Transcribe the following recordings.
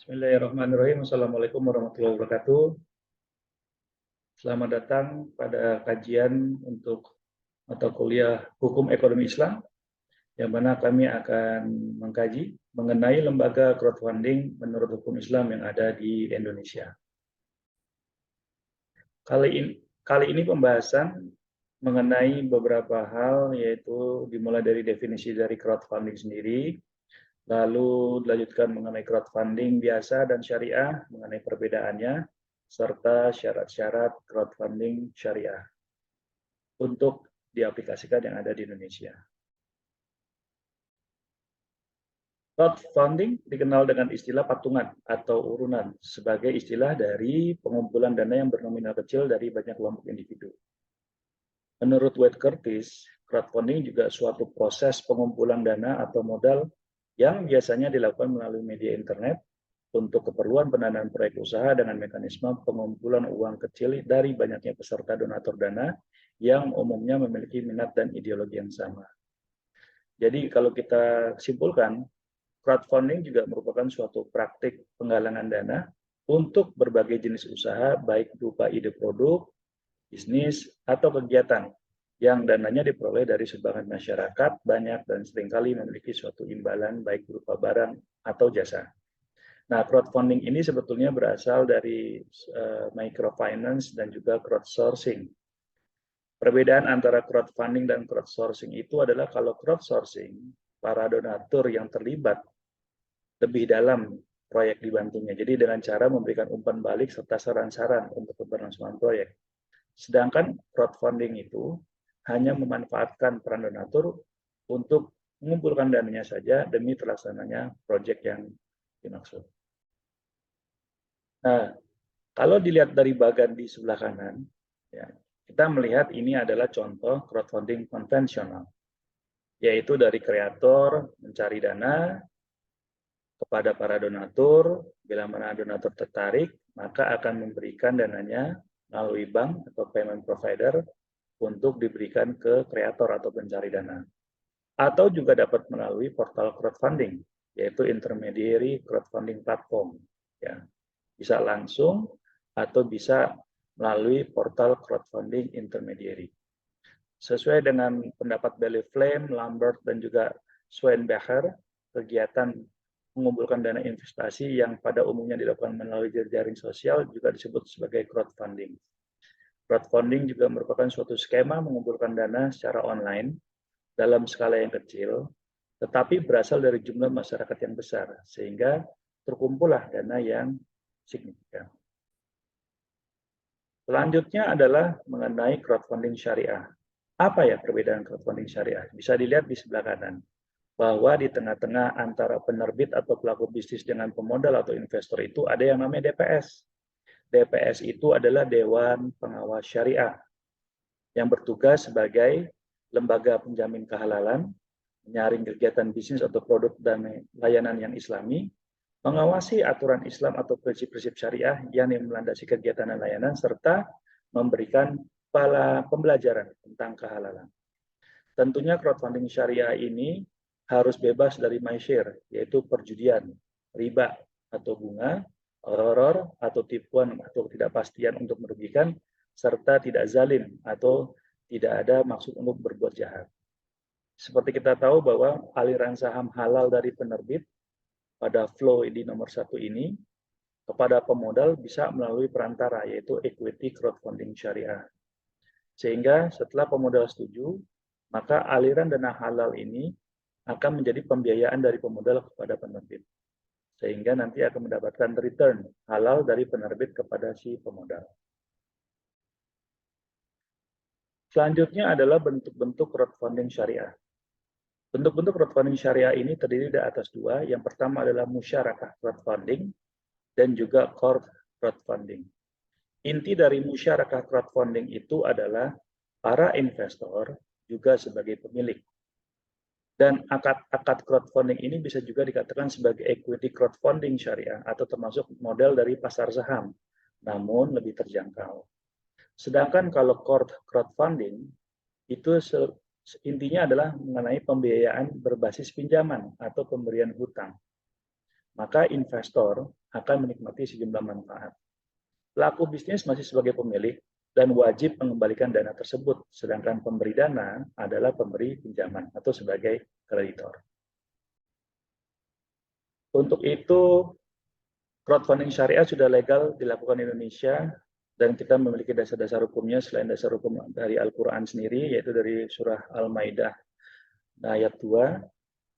Bismillahirrahmanirrahim. Assalamualaikum warahmatullahi wabarakatuh. Selamat datang pada kajian untuk mata kuliah Hukum Ekonomi Islam, yang mana kami akan mengkaji mengenai lembaga crowdfunding menurut hukum Islam yang ada di Indonesia. Kali ini pembahasan mengenai beberapa hal, yaitu dimulai dari definisi dari crowdfunding sendiri, lalu dilanjutkan mengenai crowdfunding biasa dan syariah, mengenai perbedaannya, serta syarat-syarat crowdfunding syariah untuk diaplikasikan yang ada di Indonesia. Crowdfunding dikenal dengan istilah patungan atau urunan sebagai istilah dari pengumpulan dana yang bernominal kecil dari banyak kelompok individu. Menurut Wade Curtis, crowdfunding juga suatu proses pengumpulan dana atau modal yang biasanya dilakukan melalui media internet untuk keperluan pendanaan proyek usaha dengan mekanisme pengumpulan uang kecil dari banyaknya peserta donatur dana yang umumnya memiliki minat dan ideologi yang sama. Jadi kalau kita simpulkan, crowdfunding juga merupakan suatu praktik penggalangan dana untuk berbagai jenis usaha, baik berupa ide produk, bisnis, atau kegiatan yang dananya diperoleh dari sumbangan masyarakat banyak dan seringkali memiliki suatu imbalan baik berupa barang atau jasa. Nah, crowdfunding ini sebetulnya berasal dari microfinance dan juga crowdsourcing. Perbedaan antara crowdfunding dan crowdsourcing itu adalah kalau crowdsourcing, para donatur yang terlibat lebih dalam proyek dibantunya. Jadi dengan cara memberikan umpan balik serta saran-saran untuk keberlangsungan proyek. Sedangkan crowdfunding itu hanya memanfaatkan peran donatur untuk mengumpulkan dananya saja demi terlaksananya proyek yang dimaksud. Nah, kalau dilihat dari bagan di sebelah kanan, ya, kita melihat ini adalah contoh crowdfunding konvensional, yaitu dari kreator mencari dana kepada para donatur. Bila mana donatur tertarik, maka akan memberikan dananya melalui bank atau payment provider untuk diberikan ke kreator atau pencari dana. Atau juga dapat melalui portal crowdfunding, yaitu intermediary crowdfunding platform. Ya, bisa langsung atau bisa melalui portal crowdfunding intermediary. Sesuai dengan pendapat Belly Flame, Lambert, dan juga Schweinbacher, kegiatan mengumpulkan dana investasi yang pada umumnya dilakukan melalui jejaring sosial juga disebut sebagai crowdfunding. Crowdfunding juga merupakan suatu skema mengumpulkan dana secara online dalam skala yang kecil, tetapi berasal dari jumlah masyarakat yang besar, sehingga terkumpullah dana yang signifikan. Selanjutnya adalah mengenai crowdfunding syariah. Apa ya perbedaan crowdfunding syariah? Bisa dilihat di sebelah kanan, bahwa di tengah-tengah antara penerbit atau pelaku bisnis dengan pemodal atau investor itu ada yang namanya DPS. DPS itu adalah Dewan Pengawas Syariah yang bertugas sebagai lembaga penjamin kehalalan, menyaring kegiatan bisnis atau produk dan layanan yang islami, mengawasi aturan Islam atau prinsip-prinsip syariah yang melandasi kegiatan dan layanan, serta memberikan pembelajaran tentang kehalalan. Tentunya crowdfunding syariah ini harus bebas dari maisir, yaitu perjudian, riba atau bunga, horor atau tipuan atau ketidakpastian untuk merugikan, serta tidak zalim atau tidak ada maksud untuk berbuat jahat. Seperti kita tahu bahwa aliran saham halal dari penerbit pada flow di nomor 1 ini kepada pemodal bisa melalui perantara, yaitu equity crowdfunding syariah. Sehingga setelah pemodal setuju, maka aliran dana halal ini akan menjadi pembiayaan dari pemodal kepada penerbit. Sehingga nanti akan mendapatkan return halal dari penerbit kepada si pemodal. Selanjutnya adalah bentuk-bentuk crowdfunding syariah. Bentuk-bentuk crowdfunding syariah ini terdiri dari atas dua. Yang pertama adalah musyarakah crowdfunding dan juga core crowdfunding. Inti dari musyarakah crowdfunding itu adalah para investor juga sebagai pemilik. Dan akad crowdfunding ini bisa juga dikatakan sebagai equity crowdfunding syariah atau termasuk model dari pasar saham, namun lebih terjangkau. Sedangkan kalau core crowdfunding itu intinya adalah mengenai pembiayaan berbasis pinjaman atau pemberian hutang. maka investor akan menikmati sejumlah manfaat. Pelaku bisnis masih sebagai pemilik dan wajib mengembalikan dana tersebut, sedangkan pemberi dana adalah pemberi pinjaman atau sebagai kreditor. Untuk itu, crowdfunding syariah sudah legal dilakukan di Indonesia, dan kita memiliki dasar-dasar hukumnya selain dasar hukum dari Al-Quran sendiri, yaitu dari surah Al-Maidah ayat 2.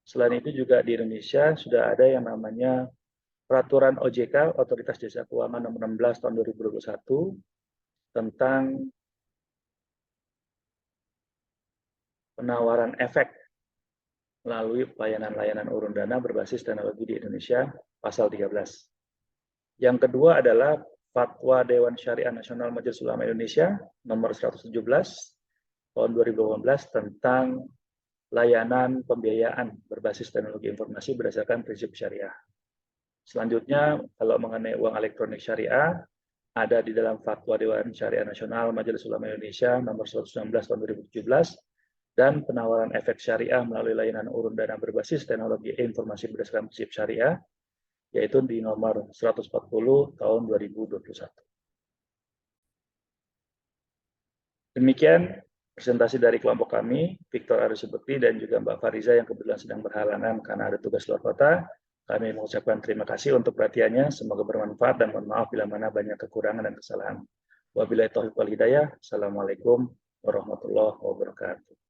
Selain itu juga di Indonesia sudah ada yang namanya Peraturan OJK, Otoritas Jasa Keuangan nomor 16 tahun 2021, tentang penawaran efek melalui pelayanan-layanan urun dana berbasis teknologi di Indonesia, pasal 13. Yang kedua adalah Fatwa Dewan Syariah Nasional Majelis Ulama Indonesia nomor 117 tahun 2018 tentang layanan pembiayaan berbasis teknologi informasi berdasarkan prinsip syariah. Selanjutnya, kalau mengenai uang elektronik syariah, ada di dalam Fatwa Dewan Syariah Nasional Majelis Ulama Indonesia nomor 119 tahun 2017, dan penawaran efek syariah melalui layanan urun dana berbasis teknologi informasi berdasarkan prinsip syariah, yaitu di nomor 140 tahun 2021. Demikian presentasi dari kelompok kami, Victor Arusubekti dan juga Mbak Fariza yang kebetulan sedang berhalangan karena ada tugas luar kota. Kami mengucapkan terima kasih untuk perhatiannya, semoga bermanfaat dan mohon maaf bila mana banyak kekurangan dan kesalahan. Wabillahi taufiq wal hidayah. Assalamualaikum warahmatullahi wabarakatuh.